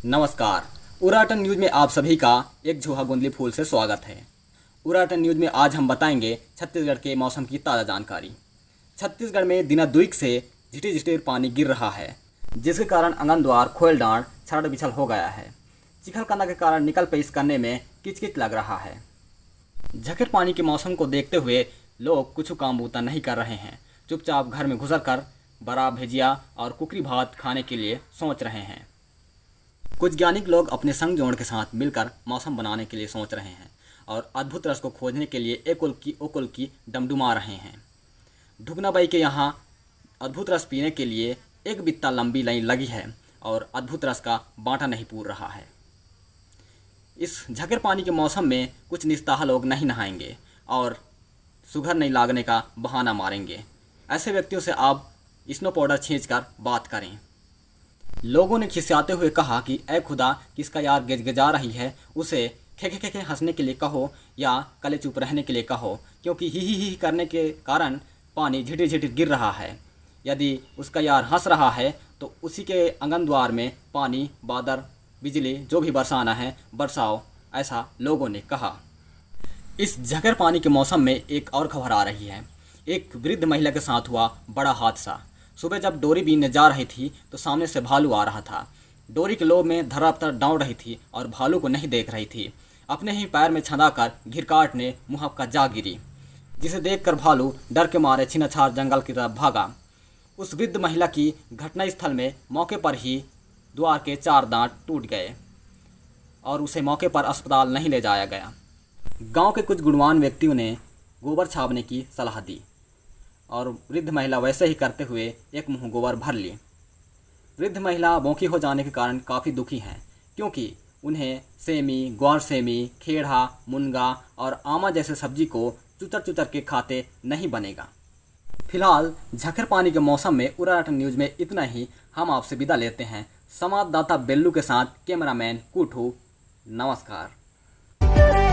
नमस्कार। उराटन न्यूज़ में आप सभी का एक झूहा गोंदली फूल से स्वागत है। उराटन न्यूज़ में आज हम बताएंगे छत्तीसगढ़ के मौसम की ताज़ा जानकारी। छत्तीसगढ़ में दिना-दुइक से झिटी-झिटी पानी गिर रहा है, जिसके कारण आंगनद्वार, खोल-डांड छरड़ बिछल हो गया है। चिखलकंदा के कारण निकल पेश करने में किचकिच लग रहा है। झकेर पानी के मौसम को देखते हुए लोग कुछ काम बूता नहीं कर रहे हैं। चुपचाप घर में घुसर कर बड़ा भजिया और कुकरी भात खाने के लिए सोच रहे हैं। कुछ ज्ञानिक लोग अपने संग जोड़ के साथ मिलकर मौसम बनाने के लिए सोच रहे हैं और अद्भुत रस को खोजने के लिए ओकुल की डमडुमा रहे हैं। ढुकनाबाई के यहाँ अद्भुत रस पीने के लिए एक बित्ता लंबी लाइन लगी है और अद्भुत रस का बांटा नहीं पूर रहा है। इस झकेर पानी के मौसम में कुछ निस्ताह लोग नहीं नहाएंगे और सुघर नहीं लागने का बहाना मारेंगे। ऐसे व्यक्तियों से आप स्नो पाउडर छींचकर बात करें। लोगों ने खिसियाते हुए कहा कि ऐ खुदा, किसका यार गिजगिजा रही है, उसे खे खे खे खे हंसने के लिए कहो या कले चुप रहने के लिए कहो, क्योंकि ही करने के कारण पानी झिटिर झिटिर गिर रहा है। यदि उसका यार हंस रहा है तो उसी के आंगन द्वार में पानी, बादल, बिजली जो भी बरसाना है बरसाओ, ऐसा लोगों ने कहा। इस झकेर पानी के मौसम में एक और खबर आ रही है। एक वृद्ध महिला के साथ हुआ बड़ा हादसा। सुबह जब डोरी बीनने जा रही थी तो सामने से भालू आ रहा था। डोरी के लोभ में धरापतर दौड़ रही थी और भालू को नहीं देख रही थी। अपने ही पैर में छंदाकर घिरकाट ने मुहक्का जा गिरी, जिसे देखकर भालू डर के मारे छिनाछार जंगल की तरफ भागा। उस वृद्ध महिला की घटनास्थल में मौके पर ही द्वार के 4 दांत टूट गए और उसे मौके पर अस्पताल नहीं ले जाया गया। गांव के कुछ गुणवान व्यक्तियों ने गोबर छापने की सलाह दी और वृद्ध महिला वैसे ही करते हुए एक मुंह गोबर भर ली। वृद्ध महिला बौखी हो जाने के कारण काफ़ी दुखी हैं, क्योंकि उन्हें सेमी, ग्वार सेमी, खेड़ा, मुनगा और आमा जैसे सब्जी को चुचर चुचर के खाते नहीं बनेगा। फिलहाल झकेर पानी के मौसम में उराटन न्यूज़ में इतना ही। हम आपसे विदा लेते हैं संवाददाता बेल्लू के साथ कैमरामैन कुठू। नमस्कार।